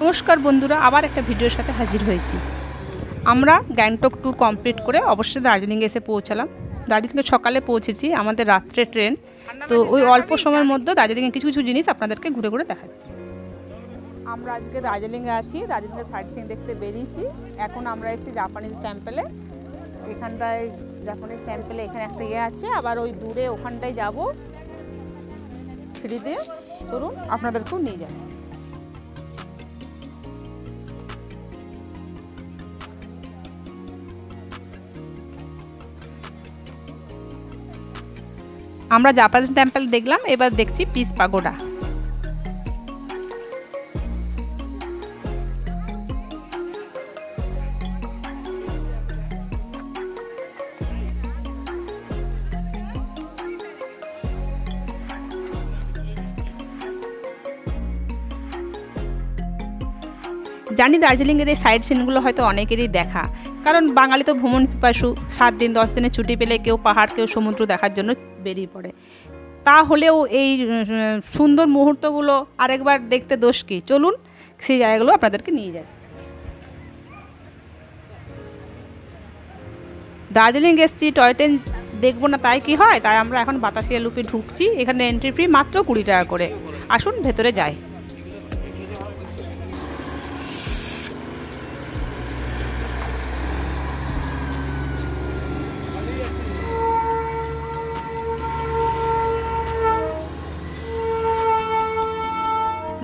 নমস্কার বন্ধুরা, আবার একটা ভিডিওর সাথে হাজির হয়েছি। আমরা গ্যাংটক ট্যুর কমপ্লিট করে অবশ্যই দার্জিলিংয়ে এসে পৌঁছালাম। দার্জিলিংয়ে সকালে পৌঁছেছি, আমাদের রাত্রে ট্রেন। তো ওই অল্প সময়ের মধ্যে দার্জিলিংয়ে কিছু কিছু জিনিস আপনাদেরকে ঘুরে ঘুরে দেখাচ্ছি। আমরা আজকে দার্জিলিংয়ে আছি, দার্জিলিংয়ে সাইট সিইং দেখতে বেরিয়েছি। এখন আমরা এসেছি জাপানিজ টেম্পলে। এখানটায় জাপানিজ টেম্পলে এখানে একটা আছে, আবার ওই দূরে ওখানটায় যাব সিঁড়ি দিয়ে। চলুন আপনাদেরকেও নিয়ে যাই। আমরা জাপানিজ টেম্পল দেখলাম, এবার দেখছি পিস পাগোডা। জানি দার্জিলিংয়ের এই সাইড সিনগুলো হয়তো অনেকেরই দেখা, কারণ বাঙালি তো ভ্রমণ পিপাসু। 7 দিন 10 দিনের ছুটি পেলে কেউ পাহাড় কেউ সমুদ্র দেখার জন্য বেরিয়ে পড়ে। তাহলেও এই সুন্দর মুহূর্তগুলো আরেকবার দেখতে দোষ কি? চলুন সেই জায়গাগুলো আপনাদেরকে নিয়ে যাচ্ছি। দার্জিলিং এসছি, টয় ট্রেন দেখবো না তাই কি হয়? তাই আমরা এখন বাতাসিয়া লুপে ঢুকছি। এখানে এন্ট্রি ফি মাত্র 20 টাকা করে। আসুন ভেতরে যাই।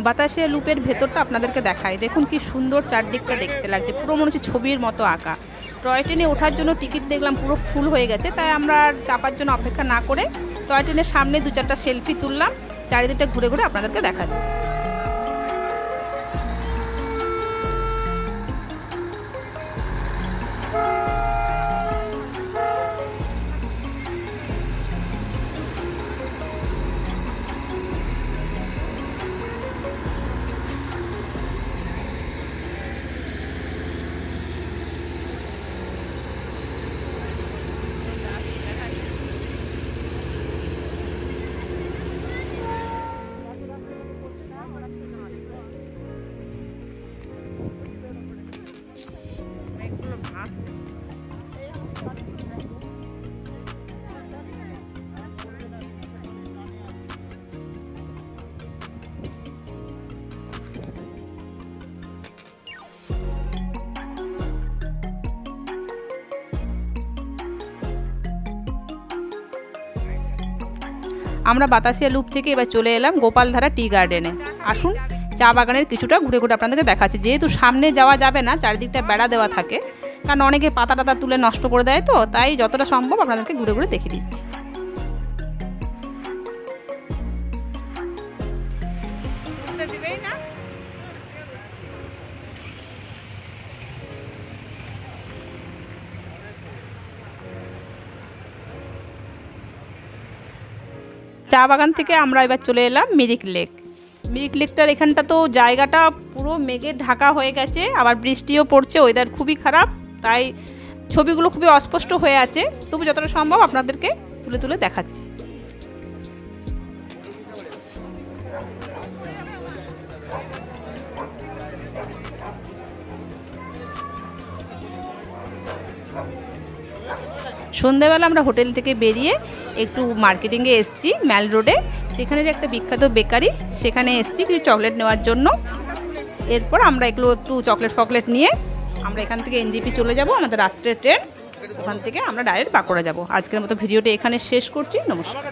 বাতাসিয়া লুপের ভেতরটা আপনাদেরকে দেখাই। দেখুন কি সুন্দর চারদিকটা দেখতে লাগছে, পুরো মনে হচ্ছে ছবির মতো আঁকা। টয় ট্রেনে ওঠার জন্য টিকিট দেখলাম পুরো ফুল হয়ে গেছে, তাই আমরা চাপার জন্য অপেক্ষা না করে টয় ট্রেনের সামনে 2-4টা সেলফি তুললাম। চারিদিকটা ঘুরে ঘুরে আপনাদেরকে দেখাচ্ছি। আমরা বাতাসিয়া লুপ থেকে এবার চলে এলাম গোপালধারা টি গার্ডেনে। আসুন চা বাগানের কিছুটা ঘুরে ঘুরে আপনাদেরকে দেখাচ্ছি। যেহেতু সামনে যাওয়া যাবে না, চারিদিকটা বেড়া দেওয়া থাকে, কারণ অনেকে পাতা টাতা তুলে নষ্ট করে দেয়, তো তাই যতটা সম্ভব আপনাদেরকে ঘুরে ঘুরে দেখিয়ে দিচ্ছি। চা বাগান থেকে আমরা এবার চলে এলাম মিরিক লেক। মিরিক লেকটার এখানটা তো জায়গাটা পুরো মেঘে ঢাকা হয়ে গেছে, আবার বৃষ্টিও পড়ছে, ওয়েদার খুবই খারাপ, তাই ছবিগুলো খুবই অস্পষ্ট হয়ে আছে। তবু যতটা সম্ভব আপনাদেরকে তুলে তুলে দেখাচ্ছি। সন্ধ্যাবেলা আমরা হোটেল থেকে বেরিয়ে একটু মার্কেটিংয়ে এসেছি ম্যাল রোডে। সেখানের একটা বিখ্যাত বেকারি, সেখানে এসেছি কিছু চকলেট নেওয়ার জন্য। এরপর আমরা একটু চকলেট নিয়ে আমরা এখান থেকে এনজেপি চলে যাব, আমাদের রাত্রের ট্রেন। ওখান থেকে আমরা ডাইরেক্ট বাঁকুড়া যাব। আজকের মতো ভিডিওটি এখানে শেষ করছি। নমস্কার।